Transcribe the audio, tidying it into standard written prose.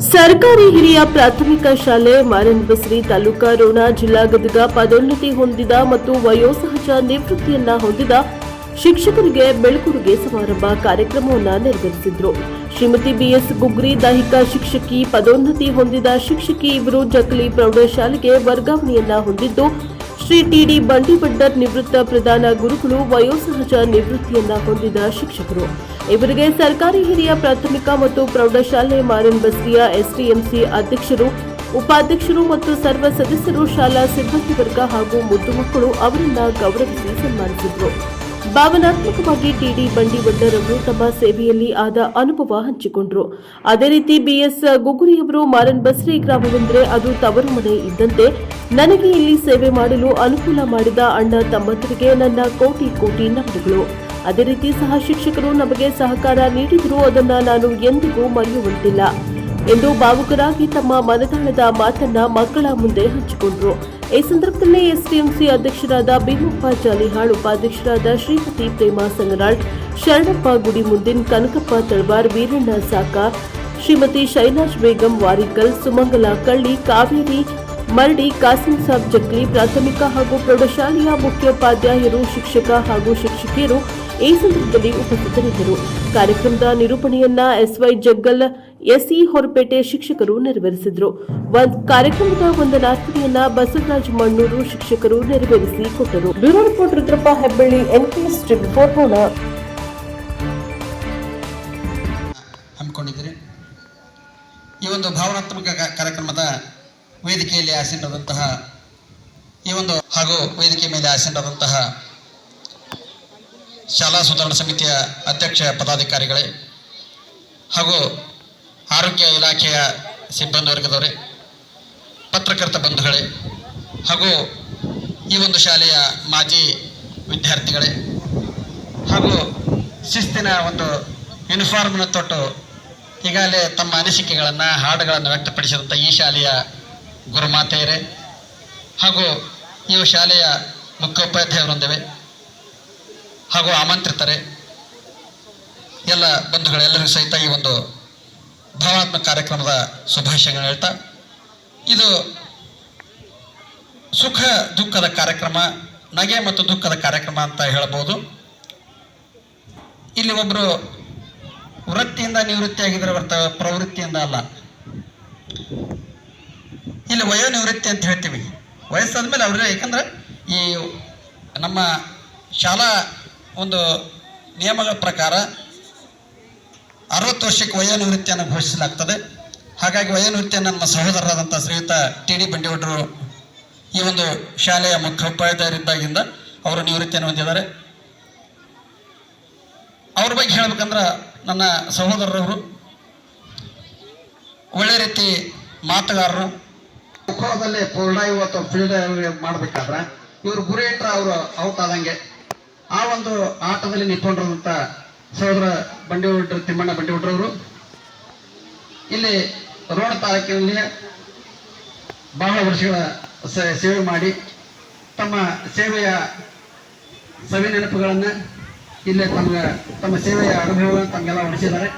ಸರ್ಕಾರಿ ಹಿರಿಯ ಪ್ರಾಥಮಿಕ ಶಾಲೆ ಮಾರನ್ಬಸ್ರಿ ತಾಲೂಕಾ ರೋಣ ಜಿಲ್ಲಾ ಗದಗ ಪದೋನ್ನತಿ ಹೊಂದಿದ ಮತ್ತು ವಯೋಸಹಜ ನಿವೃತ್ತಿಯನ್ನ ಹೊಂದಿದ ಶಿಕ್ಷಕರಿಗೆ ಬೆಳಕುಡುಗೆ ಸಮಾರಂಭ ಕಾರ್ಯಕ್ರಮವನ್ನು ನೆರವೇರಿಸಿದ್ರು. ಶ್ರೀಮತಿ ಬಿಎಸ್ ಗುಗ್ರಿ ದೈಹಿಕ ಶಿಕ್ಷಕಿ ಪದೋನ್ನತಿ ಹೊಂದಿದ ಶಿಕ್ಷಕಿ ಇವರು ಜಕ್ಕಲಿ ಪ್ರೌಢಶಾಲೆಗೆ ವರ್ಗಾವಣೆಯನ್ನ ಹೊಂದಿದ್ದು, ಶ್ರೀ ಟಿಡಿ ಬಂಡಿವಡ್ಡರ್ ನಿವೃತ್ತ ಪ್ರಧಾನ ಗುರುಗಳು ವಯೋಸಹಜ ನಿವೃತ್ತಿಯನ್ನ ಹೊಂದಿದ ಶಿಕ್ಷಕರು. ಇವರಿಗೆ ಸರ್ಕಾರಿ ಹಿರಿಯ ಪ್ರಾಥಮಿಕ ಮತ್ತು ಪ್ರೌಢಶಾಲೆ ಮಾರನ್ಬಸ್ರಿಯ ಎಸ್ಡಿಎಂಸಿ ಅಧ್ಯಕ್ಷರು, ಉಪಾಧ್ಯಕ್ಷರು ಮತ್ತು ಸರ್ವ ಸದಸ್ಯರು, ಶಾಲಾ ಸಿಬ್ಬಂದಿ ವರ್ಗ ಹಾಗೂ ಮುದ್ದು ಮಕ್ಕಳು ಅವರನ್ನ ಗೌರವಿಸಿ ಸನ್ಮಾನಿಸಿದರು. ಭಾವನಾತ್ಮಕವಾಗಿ ಟಿಡಿ ಬಂಡಿವಡ್ಡರ್ ಅವರು ತಮ್ಮ ಸೇವೆಯಲ್ಲಿ ಆದ ಅನುಭವ ಹಂಚಿಕೊಂಡರು. ಅದೇ ರೀತಿ ಬಿಎಸ್ ಗುಗುರಿಯವರು ಮಾರನ್ಬಸ್ರಿ ಗ್ರಾಮವೆಂದರೆ ಅದು ತವರು ಮನೆ ಇದ್ದಂತೆ. ನನಗೆ ಇಲ್ಲಿ ಸೇವೆ ಮಾಡಲು ಅನುಕೂಲ ಮಾಡಿದ ಅಣ್ಣ ತಮ್ಮಂದರಿಗೆ ನನ್ನ ಕೋಟಿ ಕೋಟಿ ನಮನಗಳು. ಅದೇ ರೀತಿ ಸಹ ಶಿಕ್ಷಕರು ನಮಗೆ ಸಹಕಾರ ನೀಡಿದರೂ ಅದನ್ನು ನಾನು ಎಂದಿಗೂ ಮರೆಯುವಂತಿಲ್ಲ ಎಂದು ಭಾವುಕರಾಗಿ ತಮ್ಮ ಮನದಾಳದ ಮಾತನ್ನ ಮಕ್ಕಳ ಮುಂದೆ ಹಂಚಿಕೊಂಡರು. ಈ ಸಂದರ್ಭದಲ್ಲಿ ಎಸ್ಡಿಎಂಸಿ ಅಧ್ಯಕ್ಷರಾದ ಭೀಮಪ್ಪ ಜಾಲಿಹಾಳ್, ಉಪಾಧ್ಯಕ್ಷರಾದ ಶ್ರೀಮತಿ ಪ್ರೇಮಾ ಸಂಗನಾಳ್, ಶರಣಪ್ಪ ಗುಡಿಮುಂದಿನ್, ಕನಕಪ್ಪ ತಳವಾರ್, ವೀರಣ್ಣ ಸಾಕ, ಶ್ರೀಮತಿ ಶೈಲಾಜ್ ಬೇಗಂ ವಾರಿಕಲ್, ಸುಮಂಗಲ ಕಳ್ಳಿ, ಕಾವೇರಿ ಮರಡಿ, ಕಾಸಿಂ ಸಾಬ್ ಜಕ್ಲಿ, ಪ್ರಾಥಮಿಕ ಹಾಗೂ ಪ್ರೌಢಶಾಲೆಯ ಮುಖ್ಯೋಪಾಧ್ಯಾಯರು, ಶಿಕ್ಷಕ ಹಾಗೂ ಶಿಕ್ಷಕಿಯರು ಈ ಸಂದರ್ಭದಲ್ಲಿ ಉಪಸ್ಥಿತರಿದ್ದರು. ಕಾರ್ಯಕ್ರಮದ ನಿರೂಪಣೆಯನ್ನ ಎಸ್ವೈ ಜಗ್ಗಲ್, ಎಸ್ಇ ಹೊರಪೇಟೆ ಶಿಕ್ಷಕರು ನೆರವೇರಿಸಿದರು. ಕಾರ್ಯಕ್ರಮದ ವಂದನಾರ್ಪಣೆಯನ್ನ ಬಸವರಾಜ್ ಮಣ್ಣೂರು ಶಿಕ್ಷಕರು ನೆರವೇರಿಸಿ ಕೊಟ್ಟರು. Bureau report Rudrappa Hebballi, NKS TV 4 Ron. ಹಮ್ಮಿಕೊಂಡಿದ್ದೀರಿ. ಈ ಒಂದು ಭಾವನಾತ್ಮಕ ಕಾರ್ಯಕ್ರಮದ ವೇದಿಕೆಯಲ್ಲಿ ಆಸೀನರಾದಂತಹ ಹಾಗೂ ವೇದಿಕೆ ಮೇಲೆ ಆಸೀನರಾದಂತಹ ಶಾಲಾ ಸುಧಾರಣಾ ಸಮಿತಿಯ ಅಧ್ಯಕ್ಷ ಪದಾಧಿಕಾರಿಗಳೇ ಹಾಗೂ ಆರೋಗ್ಯ ಇಲಾಖೆಯ ಸಿಬ್ಬಂದಿ ವರ್ಗದವರೇ, ಪತ್ರಕರ್ತ ಬಂಧುಗಳೇ ಹಾಗೂ ಈ ಒಂದು ಶಾಲೆಯ ಮಾಜಿ ವಿದ್ಯಾರ್ಥಿಗಳೇ ಹಾಗೂ ಶಿಸ್ತಿನ ಒಂದು ಯೂನಿಫಾರ್ಮ್ನ ತೊಟ್ಟು ಈಗಾಗಲೇ ತಮ್ಮ ಅನಿಸಿಕೆಗಳನ್ನು, ಹಾಡುಗಳನ್ನು ವ್ಯಕ್ತಪಡಿಸಿದಂಥ ಈ ಶಾಲೆಯ ಗುರುಮಾತೆಯರೇ ಹಾಗೂ ಈ ಶಾಲೆಯ ಮುಖ್ಯೋಪಾಧ್ಯಾಯರೊಂದಿವೆ ಹಾಗೂ ಆಮಂತ್ರಿತರೇ, ಎಲ್ಲ ಬಂಧುಗಳೆಲ್ಲರಿಗೂ ಸಹಿತ ಈ ಒಂದು ಭಾವನಾತ್ಮಕ ಕಾರ್ಯಕ್ರಮದ ಶುಭಾಶಯಗಳನ್ನು ಹೇಳ್ತಾ, ಇದು ಸುಖ ದುಃಖದ ಕಾರ್ಯಕ್ರಮ, ನಗೆ ಮತ್ತು ದುಃಖದ ಕಾರ್ಯಕ್ರಮ ಅಂತ ಹೇಳಬಹುದು. ಇಲ್ಲಿ ಒಬ್ಬರು ವೃತ್ತಿಯಿಂದ ನಿವೃತ್ತಿಯಾಗಿದ್ದರೆ ಪ್ರವೃತ್ತಿಯಿಂದ ಅಲ್ಲ. ಇಲ್ಲಿ ವಯೋನಿವೃತ್ತಿ ಅಂತ ಹೇಳ್ತೀವಿ. ವಯಸ್ಸಾದ ಮೇಲೆ ಅವ್ರಿಗೆ, ಯಾಕಂದ್ರೆ ಈ ನಮ್ಮ ಶಾಲಾ ಒಂದು ನಿಯಮಗಳ ಪ್ರಕಾರ 60 ವರ್ಷಕ್ಕೆ ವಯೋನಿವೃತ್ತಿಯನ್ನು ಘೋಷಿಸಲಾಗ್ತದೆ. ಹಾಗಾಗಿ ವಯೋನಿವೃತ್ತಿಯನ್ನು ನಮ್ಮ ಸಹೋದರರಾದಂಥ ಶ್ರೀಯುತ ಟಿಡಿ ಬಂಡಿವಡ್ಡರು ಈ ಒಂದು ಶಾಲೆಯ ಮುಖ್ಯೋಪಾಧ್ಯಾಯರಿದ್ದಾಗಿಂದ ಅವರು ನಿವೃತ್ತಿಯನ್ನು ಹೊಂದಿದ್ದಾರೆ. ಅವ್ರ ಬಗ್ಗೆ ಹೇಳ್ಬೇಕಂದ್ರೆ, ನನ್ನ ಸಹೋದರರವರು ಒಳ್ಳೆ ರೀತಿ ಮಾತುಗಾರರು. ಮುಖದಲ್ಲಿ ಪೂರ್ಣಾಯು ಅಥವಾ ಫೀಲ್ಡ್ ಮಾಡಬೇಕಾದ್ರೆ ಇವರು ಗುರಿ ಇಟ್ಟರೆ ಅವರು ಔಟ್ ಆದಂಗೆ. ಆ ಒಂದು ಆಟದಲ್ಲಿ ನಿಂತ್ಕೊಂಡಿರುವಂಥ ಸಹೋದರ ಬಂಡಿವಡ್ಡರು, ತಿಮ್ಮಣ್ಣ ಬಂಡಿವಡ್ರವರು ಇಲ್ಲಿ ರೋಣ ತಾಲೂಕಿನಲ್ಲಿ ಬಹಳ ವರ್ಷಗಳ ಸೇವೆ ಮಾಡಿ ತಮ್ಮ ಸೇವೆಯ ಸವಿ ನೆನಪುಗಳನ್ನು ಇಲ್ಲೇ ತಮ್ಮ ಸೇವೆಯ ಅನುಭವಗಳನ್ನು ತಮಗೆಲ್ಲ ಉಳಿಸಿದ್ದಾರೆ.